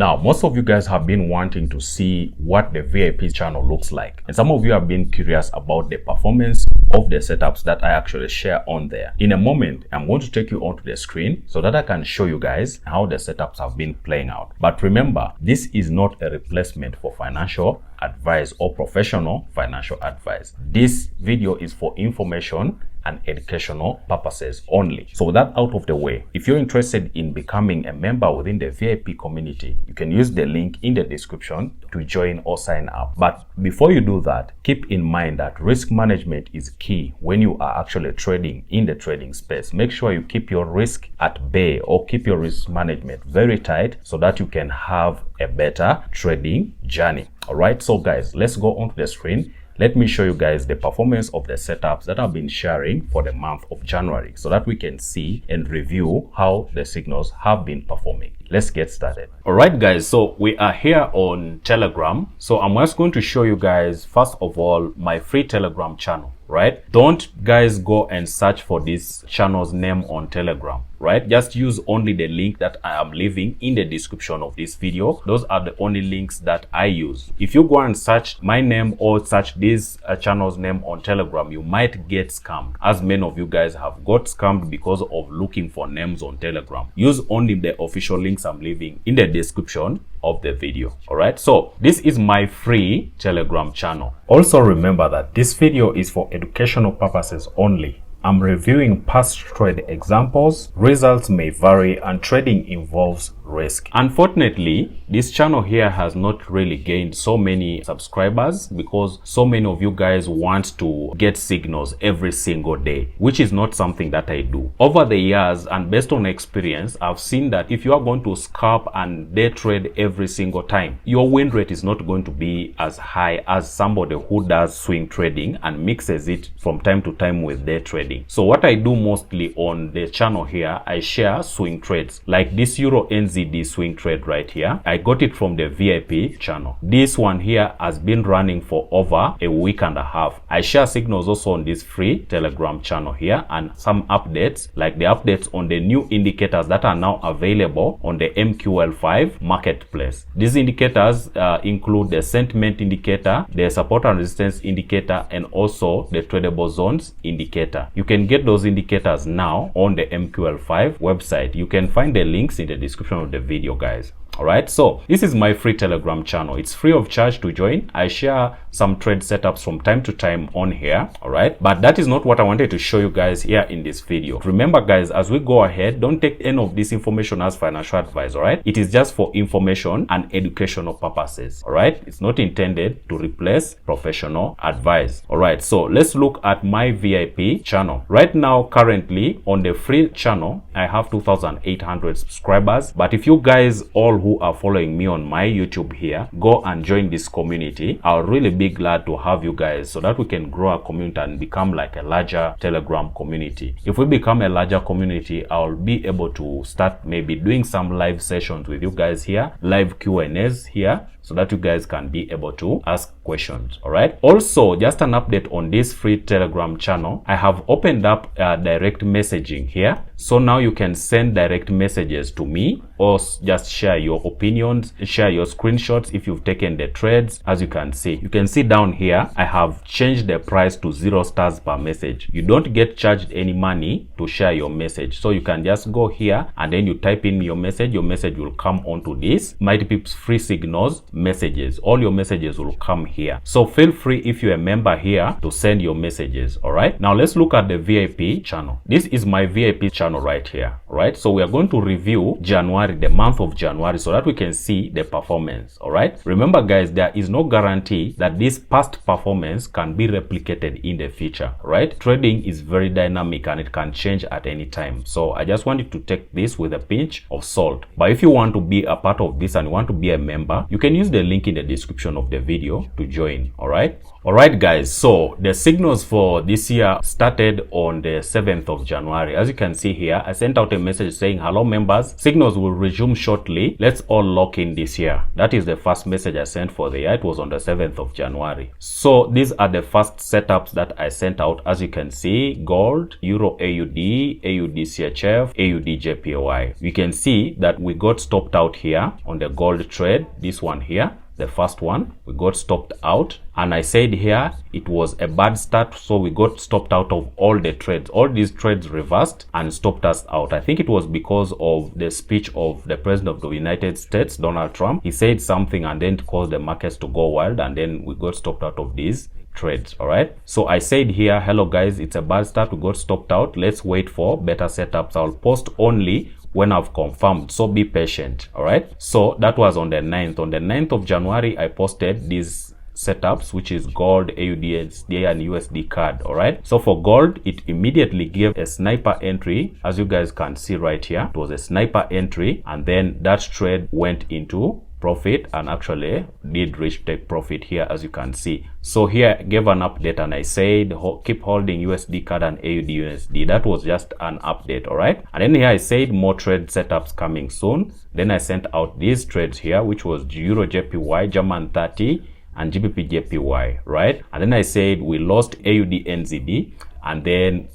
Now, most of you guys have been wanting to see what the VIP channel looks like, and some of you have been curious about the performance of the setups that I actually share on there. In a moment, I'm going to take you onto the screen so that I can show you guys how the setups have been playing out. But remember, this is not a replacement for financial advice or professional financial advice. This video is for information and educational purposes only. So with that out of the way, if you're interested in becoming a member within the VIP community, you can use the link in the description to join or sign up. But before you do that, keep in mind that risk management is key when you are actually trading in the trading space. Make sure you keep your risk at bay or keep your risk management very tight so that you can have a better trading journey. All right, so guys, let's go onto the screen. Let me show you guys the performance of the setups that I've been sharing for the month of January so that we can see and review how the signals have been performing. Let's get started. All right, guys, so we are here on Telegram. So I'm just going to show you guys, first of all, my free Telegram channel, right? Don't guys go and search for this channel's name on Telegram, right? Just use only the link that I am leaving in the description of this video. Those are the only links that I use. If you go and search my name or search this channel's name on Telegram, you might get scammed, as many of you guys have got scammed because of looking for names on Telegram. Use only the official links I'm leaving in the description of the video. All right, so this is my free Telegram channel. Also remember that this video is for educational purposes only. I'm reviewing past trade examples. Results may vary and trading involves risk. Unfortunately, this channel here has not really gained so many subscribers because so many of you guys want to get signals every single day, which is not something that I do. Over the years and based on experience, I've seen that if you are going to scalp and day trade every single time, your win rate is not going to be as high as somebody who does swing trading and mixes it from time to time with day trading. So what I do mostly on the channel here, I share swing trades like this Euro NZD swing trade right here. I got it from the VIP channel. This one here has been running for over a week and a half. I share signals also on this free Telegram channel here and some updates like the updates on the new indicators that are now available on the MQL5 marketplace. These indicators include the sentiment indicator, the support and resistance indicator, and also the tradable zones indicator. You can get those indicators now on the MQL5 website. You can find the links in the description of the video, guys. All right, so this is my free Telegram channel. It's free of charge to join. I share some trade setups from time to time on here. All right, but that is not what I wanted to show you guys here in this video. Remember, guys, as we go ahead, don't take any of this information as financial advice. All right, it is just for information and educational purposes. All right, it's not intended to replace professional advice. All right, so let's look at my VIP channel right now. Currently on the free channel, I have 2,800 subscribers. But if you guys all who are following me on my YouTube here go and join this community, I'll really be glad to have you guys so that we can grow our community and become like a larger Telegram community. If we become a larger community, I'll be able to start maybe doing some live sessions with you guys here, live Q&As here, so that you guys can be able to ask questions. All right, also just an update on this free Telegram channel, I have opened up direct messaging here, so now you can send direct messages to me or just share your opinions, share your screenshots if you've taken the trades. As you can see down here, I have changed the price to 0 stars per message. You don't get charged any money to share your message, so you can just go here and then you type in your message will come onto this Mighty Pips free signals messages. All your messages will come here, so feel free if you're a member here to send your messages. All right, now let's look at the VIP channel. This is my VIP channel right here. All right, so we are going to review January, the month of January, so that we can see the performance. All right, remember guys, there is no guarantee that this past performance can be replicated in the future. Right, trading is very dynamic and it can change at any time, so I just wanted to take this with a pinch of salt. But if you want to be a part of this and you want to be a member, you can use the link in the description of the video to join. All right guys, so the signals for this year started on the 7th of January. As you can see here, I sent out a message saying, hello members, signals will resume shortly, let's all lock in this year. That is the first message I sent for the year. It was on the 7th of January. So these are the first setups that I sent out. As you can see, gold, euro AUD, AUD CHF, AUD JPY. You can see that we got stopped out here on the gold trade, this one here. The first one, we got stopped out, and I said here it was a bad start, so we got stopped out of all the trades. All these trades reversed and stopped us out. I think it was because of the speech of the president of the United States, Donald Trump. He said something and then caused the markets to go wild, and then we got stopped out of these trades. All right, so I said here, hello guys, it's a bad start, we got stopped out, let's wait for better setups. I'll post only when I've confirmed, so be patient. All right, so that was on the 9th. On the 9th of January, I posted these setups, which is gold, AUD, SDA, and USD card. All right, so for gold, it immediately gave a sniper entry, as you guys can see right here. It was a sniper entry, and then that trade went into profit and actually did reach take profit here, as you can see. So here I gave an update and I said keep holding USD card and AUD USD. That was just an update. All right, and then here I said more trade setups coming soon. Then I sent out these trades here, which was euro JPY, German 30, and GBP JPY, right? And then I said we lost AUD NZD, and then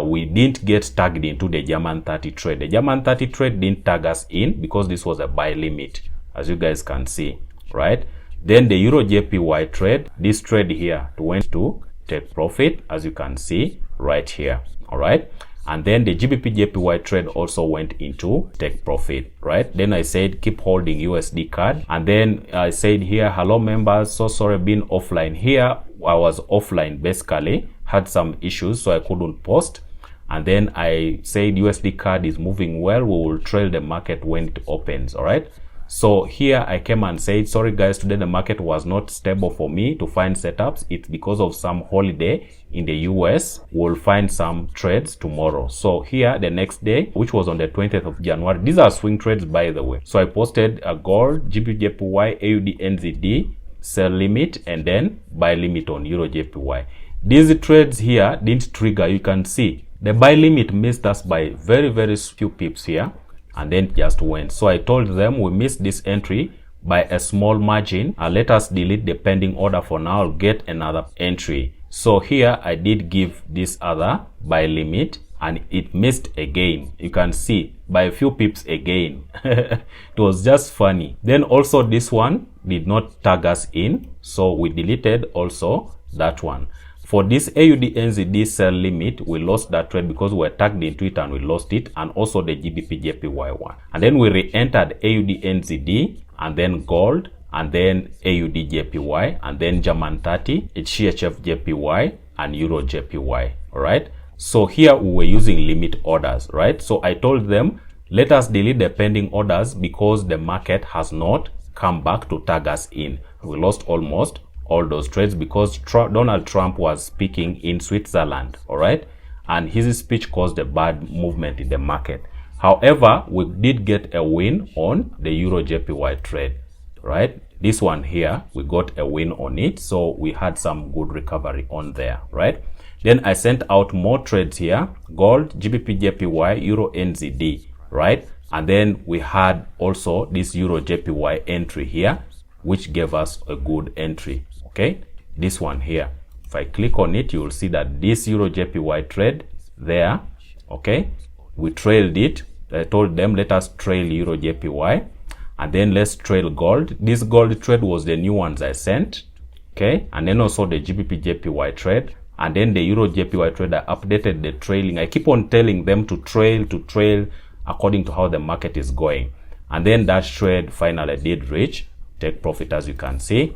we didn't get tagged into the German 30 trade. The German 30 trade didn't tag us in because this was a buy limit, as you guys can see, right? Then the euro JPY trade, this trade here went to take profit, as you can see right here. All right, and then the GBP JPY trade also went into take profit, right? Then I said keep holding USD card, and then I said here, hello members, so sorry being offline. Here I was offline, basically had some issues, so I couldn't post. And then I said USD card is moving well, we will trail the market when it opens. All right, so here I came and said, sorry guys, today the market was not stable for me to find setups. It's because of some holiday in the US. We'll find some trades tomorrow. So here the next day, which was on the 20th of January, these are swing trades, by the way. So I posted a gold, GBP AUD NZD sell limit, and then buy limit on euro JPY. These trades here didn't trigger. You can see the buy limit missed us by very few pips here, and then just went. So I told them we missed this entry by a small margin, and let us delete the pending order for now. I'll get another entry. So here I did give this other buy limit, and it missed again. You can see by a few pips again. It was just funny. Then also this one did not tag us in, so we deleted also that one. For this AUD NZD sell limit, we lost that trade because we were tagged into it and we lost it, and also the GBP JPY one. And then we re-entered AUD NZD, and then gold, and then AUD JPY, and then German 30, CHF JPY, and Euro JPY. All right, so here we were using limit orders, right? So I told them, let us delete the pending orders because the market has not come back to tag us in. We lost almost all those trades because Donald Trump was speaking in Switzerland. All right, and his speech caused a bad movement in the market. However, we did get a win on the Euro JPY trade, right? This one here, we got a win on it, so we had some good recovery on there, right? Then I sent out more trades here, gold, GBP JPY, Euro NZD, right? And then we had also this Euro JPY entry here, which gave us a good entry. Okay, this one here, if I click on it, you will see that this Euro JPY trade there, okay, we trailed it. I told them, let us trail Euro JPY, and then let's trail gold. This gold trade was the new ones I sent, okay, and then also the GBP JPY trade, and then the Euro JPY trade. I updated the trailing. I keep on telling them to trail according to how the market is going, and then that trade finally did reach take profit, as you can see.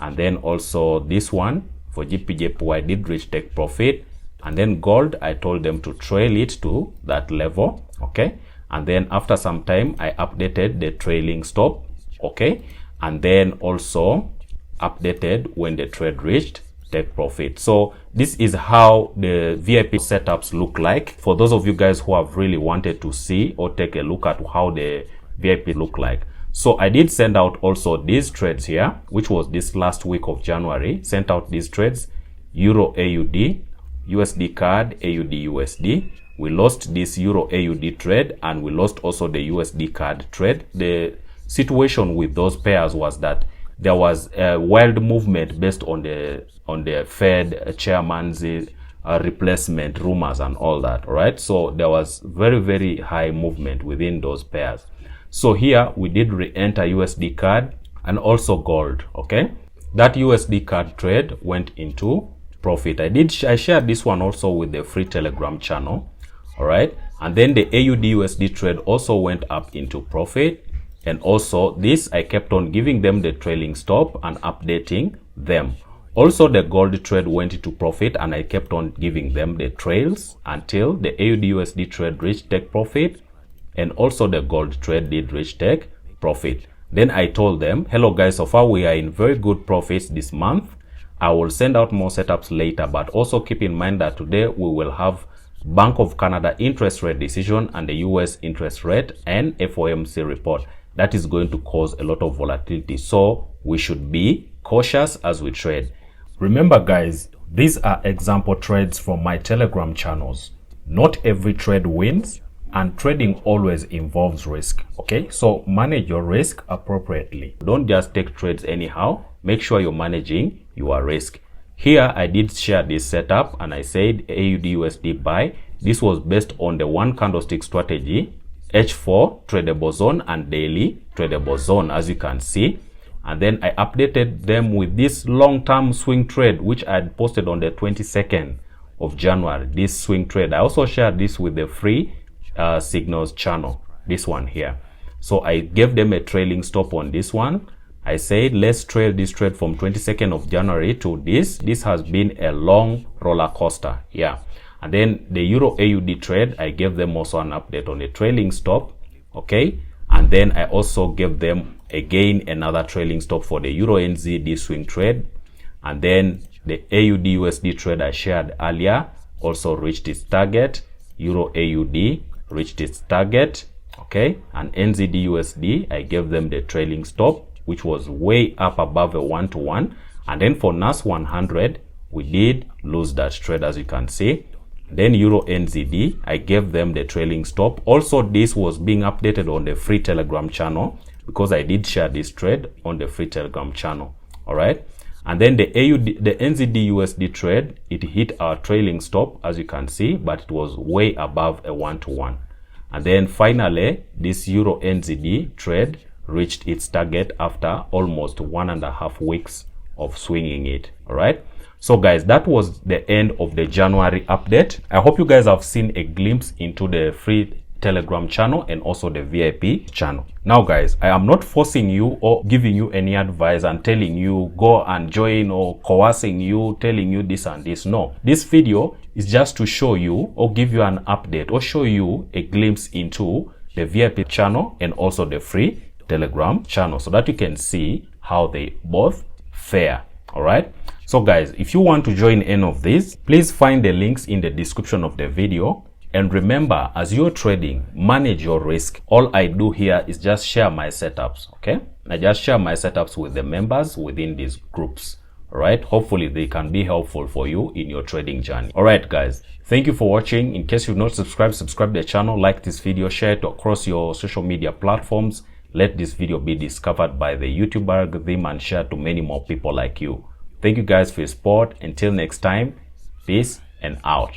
And then also this one for GPJPY did reach take profit. And then gold, I told them to trail it to that level, okay? And then after some time, I updated the trailing stop, okay? And then also updated when the trade reached take profit. So this is how the VIP setups look like. For those of you guys who have really wanted to see or take a look at how the VIP look like. So I did send out also these trades here, which was this last week of January. Sent out these trades: Euro AUD, USD CAD, AUD USD. We lost this Euro AUD trade, and we lost also the USD CAD trade. The situation with those pairs was that there was a wild movement based on the Fed chairman's replacement rumors and all that. All right, so there was very high movement within those pairs. So here we did re-enter USD CAD and also gold. Okay, that USD CAD trade went into profit. I shared this one also with the free Telegram channel. All right, and then the AUD USD trade also went up into profit. And also this, I kept on giving them the trailing stop and updating them. Also the gold trade went into profit, and I kept on giving them the trails until the AUD USD trade reached take profit, and also the gold trade did reach take profit. Then I told them, hello guys, so far we are in very good profits this month. I will send out more setups later, but also keep in mind that today we will have Bank of Canada interest rate decision and the US interest rate and FOMC report. That is going to cause a lot of volatility, so we should be cautious as we trade. Remember guys, these are example trades from my Telegram channels. Not every trade wins, and trading always involves risk. Okay, so manage your risk appropriately. Don't just take trades anyhow. Make sure you're managing your risk. Here I did share this setup, and I said AUD USD buy. This was based on the one candlestick strategy, H4 tradable zone and daily tradable zone, as you can see. And then I updated them with this long-term swing trade, which I had posted on the 22nd of January. This swing trade, I also shared this with the free signals channel, this one here. So I gave them a trailing stop on this one. I said let's trail this trade from 22nd of January to this. This has been a long roller coaster. Yeah. And then the Euro AUD trade, I gave them also an update on the trailing stop. Okay, and then I also gave them again another trailing stop for the Euro NZD swing trade. And then the AUD USD trade I shared earlier also reached its target. Euro AUD reached its target. Okay, and NZD USD, I gave them the trailing stop, which was way up above a 1-to-1. And then for NAS 100, we did lose that trade, as you can see. Then Euro NZD, I gave them the trailing stop. Also, this was being updated on the free Telegram channel, because I did share this trade on the free Telegram channel. All right, and then the NZD USD trade, it hit our trailing stop, as you can see, but it was way above a 1-to-1. And then finally, this Euro NZD trade reached its target after almost 1.5 weeks of swinging it. All right, so guys, that was the end of the January update. I hope you guys have seen a glimpse into the free Telegram channel and also the VIP channel. Now guys, I am not forcing you or giving you any advice and telling you go and join, or coercing you, telling you this and this. No, this video is just to show you or give you an update or show you a glimpse into the VIP channel and also the free Telegram channel, so that you can see how they both fare. All right, so guys, if you want to join any of these, please find the links in the description of the video. And remember, as you're trading, manage your risk. All I do here is just share my setups. Okay, I just share my setups with the members within these groups. All right, hopefully they can be helpful for you in your trading journey. All right guys, thank you for watching. In case you've not subscribed, subscribe to the channel, like this video, share it across your social media platforms. Let this video be discovered by the YouTube algorithm and share to many more people like you. Thank you guys for your support. Until next time, peace and out.